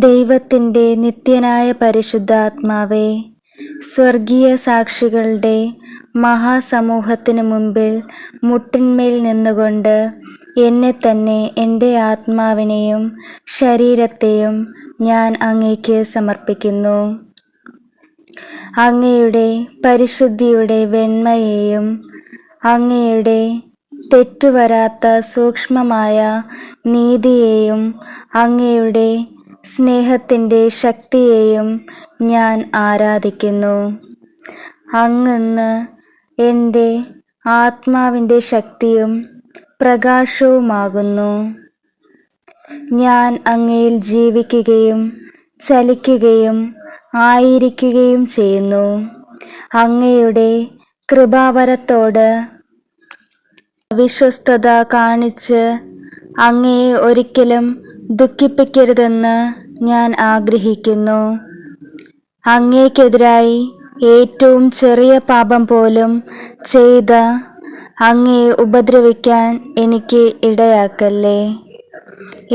ദൈവത്തിൻ്റെ നിത്യനായ പരിശുദ്ധാത്മാവേ, സ്വർഗീയ സാക്ഷികളുടെ മഹാസമൂഹത്തിനു മുമ്പിൽ മുട്ടിന്മേൽ നിന്നുകൊണ്ട് എന്നെ തന്നെ എൻ്റെ ആത്മാവിനെയും ശരീരത്തെയും ഞാൻ അങ്ങേക്ക് സമർപ്പിക്കുന്നു. അങ്ങയുടെ പരിശുദ്ധിയുടെ വെണ്മയെയും അങ്ങയുടെ തെറ്റുവരാത്ത സൂക്ഷ്മമായ നീതിയെയും അങ്ങയുടെ സ്നേഹത്തിൻ്റെ ശക്തിയെയും ഞാൻ ആരാധിക്കുന്നു. അങ്ങ് എൻ്റെ ആത്മാവിൻ്റെ ശക്തിയും പ്രകാശവുമാകുന്നു. ഞാൻ അങ്ങയിൽ ജീവിക്കുകയും ചലിക്കുകയും ആയിരിക്കുകയും ചെയ്യുന്നു. അങ്ങയുടെ കൃപാവരത്തോട് വിശ്വസ്തത കാണിച്ച് അങ്ങയെ ഒരിക്കലും ദുഃഖിപ്പിക്കരുതെന്ന് ഞാൻ ആഗ്രഹിക്കുന്നു. അങ്ങേക്കെതിരായി ഏറ്റവും ചെറിയ പാപം പോലും ചെയ്ത അങ്ങയെ ഉപദ്രവിക്കാൻ എനിക്ക് ഇടയാക്കല്ലേ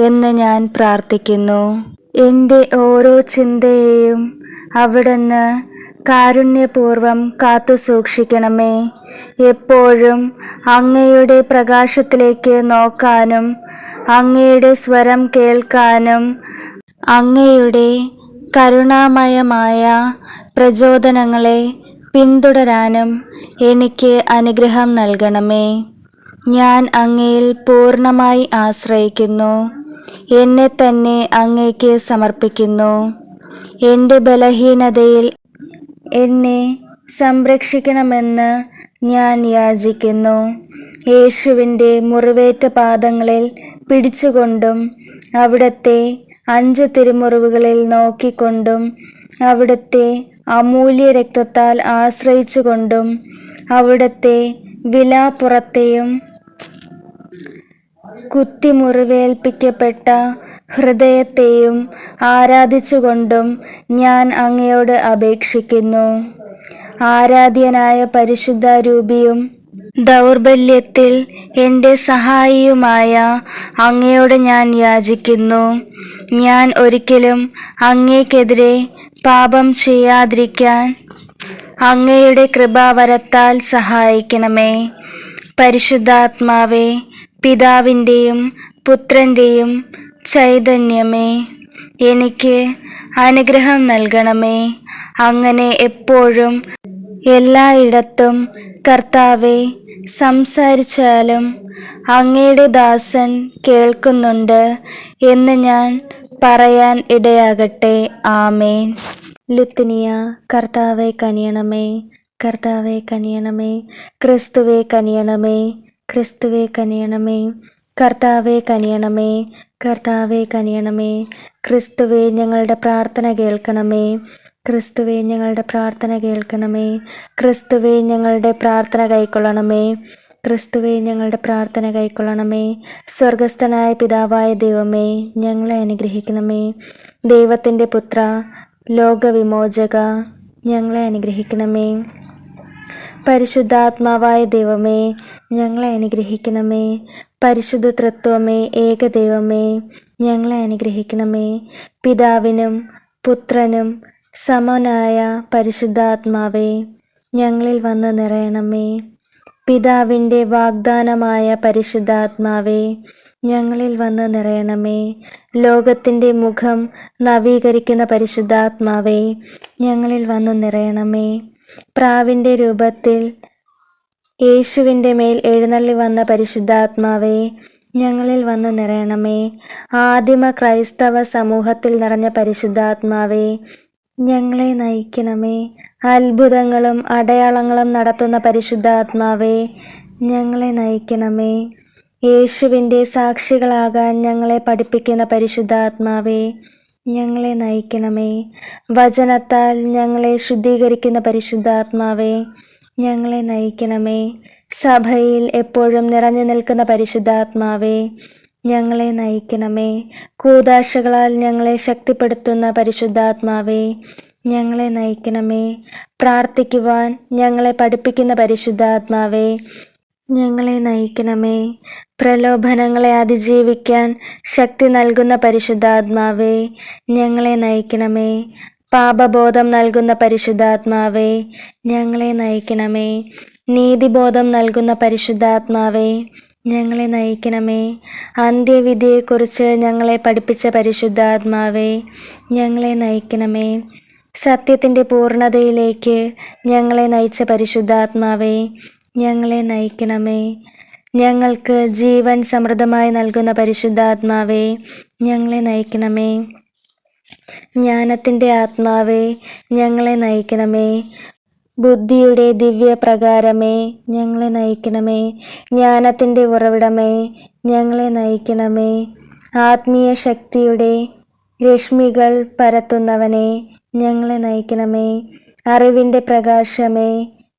എന്ന് ഞാൻ പ്രാർത്ഥിക്കുന്നു. എൻ്റെ ഓരോ ചിന്തയെയും അവിടുന്ന് കാരുണ്യപൂർവം കാത്തു സൂക്ഷിക്കണമേ. എപ്പോഴും അങ്ങയുടെ പ്രകാശത്തിലേക്ക് നോക്കാനും അങ്ങയുടെ സ്വരം കേൾക്കാനും അങ്ങയുടെ കരുണാമയമായ പ്രചോദനങ്ങളെ പിന്തുടരാനും എനിക്ക് അനുഗ്രഹം നൽകണമേ. ഞാൻ അങ്ങയിൽ പൂർണ്ണമായി ആശ്രയിക്കുന്നു. എന്നെ തന്നെ അങ്ങേക്ക് സമർപ്പിക്കുന്നു. എൻ്റെ ബലഹീനതയിൽ എന്നെ സംരക്ഷിക്കണമെന്ന് ഞാൻ യാചിക്കുന്നു. യേശുവിൻ്റെ മുറിവേറ്റ പാദങ്ങളിൽ പിടിച്ചുകൊണ്ടും അവിടുത്തെ 5 തിരുമുറിവുകളിൽ നോക്കിക്കൊണ്ടും അവിടുത്തെ അമൂല്യ രക്തത്താൽ ആശ്രയിച്ചുകൊണ്ടും അവിടുത്തെ വിലാപ്പുറത്തെയും കുത്തിമുറിവേൽപ്പിക്കപ്പെട്ട ഹൃദയത്തെയും ആരാധിച്ചുകൊണ്ടും ഞാൻ അങ്ങയോട് അപേക്ഷിക്കുന്നു. ആരാധ്യനായ പരിശുദ്ധാരൂപിയും ദൗർബല്യത്തിൽ എൻ്റെ സഹായിയുമായ അങ്ങയോട് ഞാൻ യാചിക്കുന്നു. ഞാൻ ഒരിക്കലും അങ്ങേക്കെതിരെ പാപം ചെയ്യാതിരിക്കാൻ അങ്ങയുടെ കൃപാവരത്താൽ സഹായിക്കണമേ. പരിശുദ്ധാത്മാവേ, പിതാവിൻ്റെയും പുത്രൻ്റെയും ചൈതന്യമേ, എനിക്ക് അനുഗ്രഹം നൽകണമേ. അങ്ങനെ എപ്പോഴും എല്ലായിടത്തും കർത്താവെ സംസാരിച്ചാലും അങ്ങയുടെ ദാസൻ കേൾക്കുന്നുണ്ട് എന്ന് ഞാൻ പറയാൻ ഇടയാകട്ടെ. ആമേൻ. ലുത്തിനിയ. കർത്താവെ കനിയണമേ, കർത്താവെ കനിയണമേ. ക്രിസ്തുവെ കനിയണമേ, ക്രിസ്തുവെ കനിയണമേ. കർത്താവെ കനിയണമേ, കർത്താവെ കനിയണമേ. ക്രിസ്തുവെ ഞങ്ങളുടെ പ്രാർത്ഥന കേൾക്കണമേ, ക്രിസ്തുവെ ഞങ്ങളുടെ പ്രാർത്ഥന കേൾക്കണമേ. ക്രിസ്തുവെ ഞങ്ങളുടെ പ്രാർത്ഥന കൈക്കൊള്ളണമേ, ക്രിസ്തുവെ ഞങ്ങളുടെ പ്രാർത്ഥന കൈക്കൊള്ളണമേ. സ്വർഗസ്ഥനായ പിതാവായ ദൈവമേ, ഞങ്ങളെ അനുഗ്രഹിക്കണമേ. ദൈവത്തിൻ്റെ പുത്ര, ലോകവിമോചക, ഞങ്ങളെ അനുഗ്രഹിക്കണമേ. പരിശുദ്ധാത്മാവായ ദൈവമേ, ഞങ്ങളെ അനുഗ്രഹിക്കണമേ. പരിശുദ്ധ തൃത്വമേ, ഏകദൈവമേ, ഞങ്ങളെ അനുഗ്രഹിക്കണമേ. പിതാവിനും പുത്രനും സമനായ പരിശുദ്ധാത്മാവേ, ഞങ്ങളിൽ വന്ന് നിറയണമേ. പിതാവിൻ്റെ വാഗ്ദാനമായ പരിശുദ്ധാത്മാവേ, ഞങ്ങളിൽ വന്ന് നിറയണമേ. ലോകത്തിൻ്റെ മുഖം നവീകരിക്കുന്ന പരിശുദ്ധാത്മാവേ, ഞങ്ങളിൽ വന്ന് നിറയണമേ. പ്രാവിൻ്റെ രൂപത്തിൽ യേശുവിൻ്റെ മേൽ എഴുന്നള്ളി വന്ന പരിശുദ്ധാത്മാവേ, ഞങ്ങളിൽ വന്ന് നിറയണമേ. ആദിമ ക്രൈസ്തവ സമൂഹത്തിൽ നിറഞ്ഞ പരിശുദ്ധാത്മാവേ, ഞങ്ങളെ നയിക്കണമേ. അത്ഭുതങ്ങളും അടയാളങ്ങളും നടത്തുന്ന പരിശുദ്ധാത്മാവേ, ഞങ്ങളെ നയിക്കണമേ. യേശുവിൻ്റെ സാക്ഷികളാകാൻ ഞങ്ങളെ പഠിപ്പിക്കുന്ന പരിശുദ്ധാത്മാവേ, ഞങ്ങളെ നയിക്കണമേ. വചനത്താൽ ഞങ്ങളെ ശുദ്ധീകരിക്കുന്ന പരിശുദ്ധാത്മാവേ, ഞങ്ങളെ നയിക്കണമേ. സഭയിൽ എപ്പോഴും നിറഞ്ഞു നിൽക്കുന്ന പരിശുദ്ധാത്മാവേ, ഞങ്ങളെ നയിക്കണമേ. കൂദാശകളാൽ ഞങ്ങളെ ശക്തിപ്പെടുത്തുന്ന പരിശുദ്ധാത്മാവേ, ഞങ്ങളെ നയിക്കണമേ. പ്രാർത്ഥിക്കുവാൻ ഞങ്ങളെ പഠിപ്പിക്കുന്ന പരിശുദ്ധാത്മാവേ, ഞങ്ങളെ നയിക്കണമേ. പ്രലോഭനങ്ങളെ അതിജീവിക്കാൻ ശക്തി നൽകുന്ന പരിശുദ്ധാത്മാവേ, ഞങ്ങളെ നയിക്കണമേ. പാപബോധം നൽകുന്ന പരിശുദ്ധാത്മാവേ, ഞങ്ങളെ നയിക്കണമേ. നീതിബോധം നൽകുന്ന പരിശുദ്ധാത്മാവേ, ഞങ്ങളെ നയിക്കണമേ. അന്ത്യവിധിയെക്കുറിച്ച് ഞങ്ങളെ പഠിപ്പിച്ച പരിശുദ്ധാത്മാവേ, ഞങ്ങളെ നയിക്കണമേ. സത്യത്തിൻ്റെ പൂർണ്ണതയിലേക്ക് ഞങ്ങളെ നയിച്ച പരിശുദ്ധാത്മാവേ, ഞങ്ങളെ നയിക്കണമേ. ഞങ്ങൾക്ക് ജീവൻ സമൃദ്ധമായി നൽകുന്ന പരിശുദ്ധാത്മാവേ, ഞങ്ങളെ നയിക്കണമേ. ജ്ഞാനത്തിൻ്റെ ആത്മാവേ, ഞങ്ങളെ നയിക്കണമേ. ബുദ്ധിയുടെ ദിവ്യപ്രകാരമേ, ഞങ്ങളെ നയിക്കണമേ. ജ്ഞാനത്തിൻ്റെ ഉറവിടമേ, ഞങ്ങളെ നയിക്കണമേ. ആത്മീയ ശക്തിയുടെ രശ്മികൾ പരത്തുന്നവനെ, ഞങ്ങളെ നയിക്കണമേ. അറിവിൻ്റെ പ്രകാശമേ,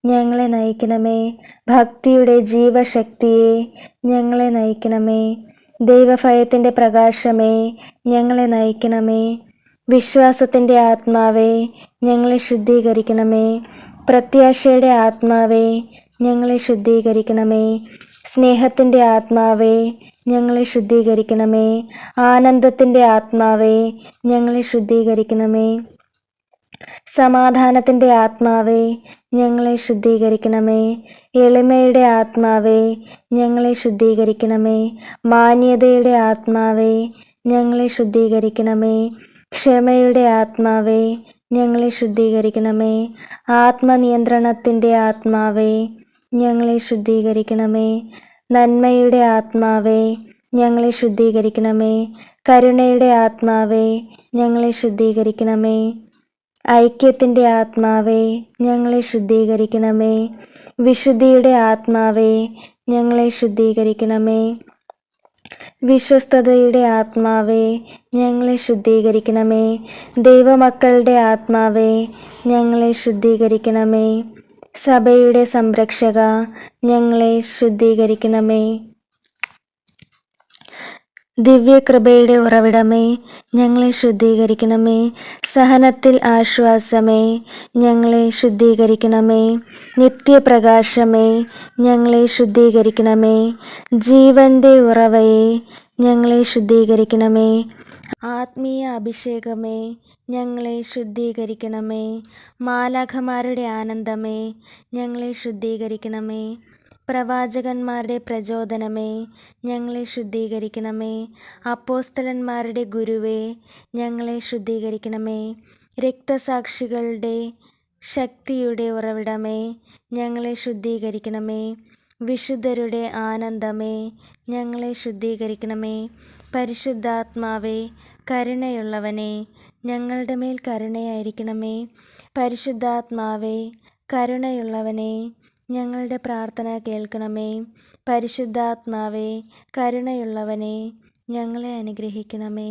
ഞങ്ങളെ നയിക്കണമേ. ഭക്തിയുടെ ജീവശക്തിയെ, ഞങ്ങളെ നയിക്കണമേ. ദൈവഭയത്തിൻ്റെ പ്രകാശമേ, ഞങ്ങളെ നയിക്കണമേ. വിശ്വാസത്തിൻ്റെ ആത്മാവേ, ഞങ്ങളെ ശുദ്ധീകരിക്കണമേ. പ്രത്യാശയുടെ ആത്മാവേ, ഞങ്ങളെ ശുദ്ധീകരിക്കണമേ. സ്നേഹത്തിൻ്റെ ആത്മാവേ, ഞങ്ങളെ ശുദ്ധീകരിക്കണമേ. ആനന്ദത്തിൻ്റെ ആത്മാവേ, ഞങ്ങളെ ശുദ്ധീകരിക്കണമേ. സമാധാനത്തിൻ്റെ ആത്മാവേ, ഞങ്ങളെ ശുദ്ധീകരിക്കണമേ. എളിമയുടെ ആത്മാവേ, ഞങ്ങളെ ശുദ്ധീകരിക്കണമേ. മാന്യതയുടെ ആത്മാവേ, ഞങ്ങളെ ശുദ്ധീകരിക്കണമേ. ക്ഷമയുടെ ആത്മാവേ, ഞങ്ങളെ ശുദ്ധീകരിക്കണമേ. ആത്മനിയന്ത്രണത്തിൻ്റെ ആത്മാവേ, ഞങ്ങളെ ശുദ്ധീകരിക്കണമേ. നന്മയുടെ ആത്മാവേ, ഞങ്ങളെ ശുദ്ധീകരിക്കണമേ. കരുണയുടെ ആത്മാവേ, ഞങ്ങളെ ശുദ്ധീകരിക്കണമേ. ഐക്യത്തിൻ്റെ ആത്മാവേ, ഞങ്ങളെ ശുദ്ധീകരിക്കണമേ. വിശുദ്ധിയുടെ ആത്മാവേ, ഞങ്ങളെ ശുദ്ധീകരിക്കണമേ. വിശ്വസ്തതയുടെ ആത്മാവേ, ഞങ്ങളെ ശുദ്ധീകരിക്കണമേ. ദൈവമക്കളുടെ ആത്മാവേ, ഞങ്ങളെ ശുദ്ധീകരിക്കണമേ. സഭയുടെ സംരക്ഷക, ഞങ്ങളെ ശുദ്ധീകരിക്കണമേ. ദിവ്യകൃപയുടെ ഉറവിടമേ, ഞങ്ങളെ ശുദ്ധീകരിക്കണമേ. സഹനത്തിൽ ആശ്വാസമേ, ഞങ്ങളെ ശുദ്ധീകരിക്കണമേ. നിത്യപ്രകാശമേ, ഞങ്ങളെ ശുദ്ധീകരിക്കണമേ. ജീവൻ്റെ ഉറവയെ, ഞങ്ങളെ ശുദ്ധീകരിക്കണമേ. ആത്മീയ അഭിഷേകമേ, ഞങ്ങളെ ശുദ്ധീകരിക്കണമേ. മാലാഖമാരുടെ ആനന്ദമേ, ഞങ്ങളെ ശുദ്ധീകരിക്കണമേ. പ്രവാചകന്മാരുടെ പ്രചോദനമേ, ഞങ്ങളെ ശുദ്ധീകരിക്കണമേ. അപ്പോസ്തലന്മാരുടെ ഗുരുവേ, ഞങ്ങളെ ശുദ്ധീകരിക്കണമേ. രക്തസാക്ഷികളുടെ ശക്തിയുടെ ഉറവിടമേ, ഞങ്ങളെ ശുദ്ധീകരിക്കണമേ. വിശുദ്ധരുടെ ആനന്ദമേ, ഞങ്ങളെ ശുദ്ധീകരിക്കണമേ. പരിശുദ്ധാത്മാവേ, കരുണയുള്ളവനെ, ഞങ്ങളുടെ മേൽ കരുണയായിരിക്കണമേ. പരിശുദ്ധാത്മാവേ, കരുണയുള്ളവനെ, ഞങ്ങളുടെ പ്രാർത്ഥന കേൾക്കണമേ. പരിശുദ്ധാത്മാവേ, കരുണയുള്ളവനെ, ഞങ്ങളെ അനുഗ്രഹിക്കണമേ.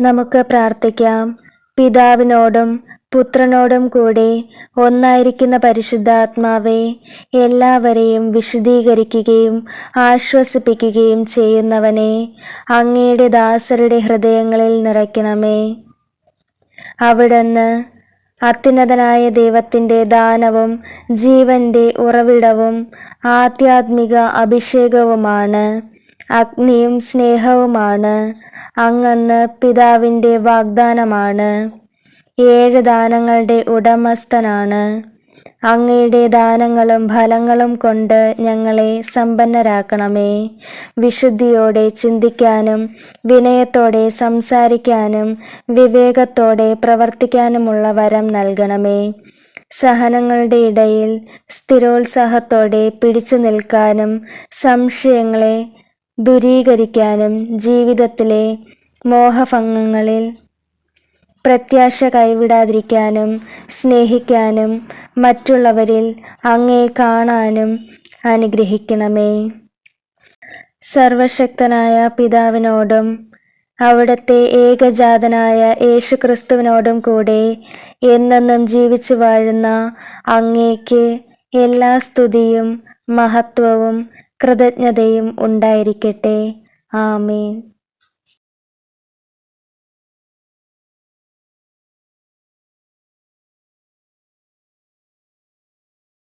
നമുക്ക് പ്രാർത്ഥിക്കാം. പിതാവിനോടും പുത്രനോടും കൂടെ ഒന്നായിരിക്കുന്ന പരിശുദ്ധാത്മാവേ, എല്ലാവരെയും വിശുദ്ധീകരിക്കുകയും ആശ്വസിപ്പിക്കുകയും ചെയ്യുന്നവനെ, അങ്ങയുടെ ദാസരുടെ ഹൃദയങ്ങളിൽ നിറയ്ക്കണമേ. അവിടുന്ന് അത്യുന്നതനായ ദൈവത്തിൻ്റെ ദാനവും ജീവൻ്റെ ഉറവിടവും ആധ്യാത്മിക അഭിഷേകവുമാണ്. അഗ്നിയും സ്നേഹവുമാണ്. അങ്ങന്ന് പിതാവിൻ്റെ വാഗ്ദാനമാണ്. 7 ദാനങ്ങളുടെ ഉടമസ്ഥനാണ്. അങ്ങയുടെ ദാനങ്ങളും ഫലങ്ങളും കൊണ്ട് ഞങ്ങളെ സമ്പന്നരാക്കണമേ. വിശുദ്ധിയോടെ ചിന്തിക്കാനും വിനയത്തോടെ സംസാരിക്കാനും വിവേകത്തോടെ പ്രവർത്തിക്കാനുമുള്ള വരം നൽകണമേ. സഹനങ്ങളുടെ ഇടയിൽ സ്ഥിരോത്സാഹത്തോടെ പിടിച്ചു നിൽക്കാനും സംശയങ്ങളെ ദൂരീകരിക്കാനും ജീവിതത്തിലെ മോഹഭംഗങ്ങളിൽ പ്രത്യാശ കൈവിടാതിരിക്കാനും സ്നേഹിക്കാനും മറ്റുള്ളവരിൽ അങ്ങയെ കാണാനും അനുഗ്രഹിക്കണമേ. സർവശക്തനായ പിതാവിനോടും അവിടുത്തെ ഏകജാതനായ യേശുക്രിസ്തുവിനോടും കൂടെ എന്നെന്നും ജീവിച്ചു വാഴുന്ന അങ്ങേക്ക് എല്ലാ സ്തുതിയും മഹത്വവും കൃതജ്ഞതയും ഉണ്ടായിരിക്കട്ടെ. ആമേൻ.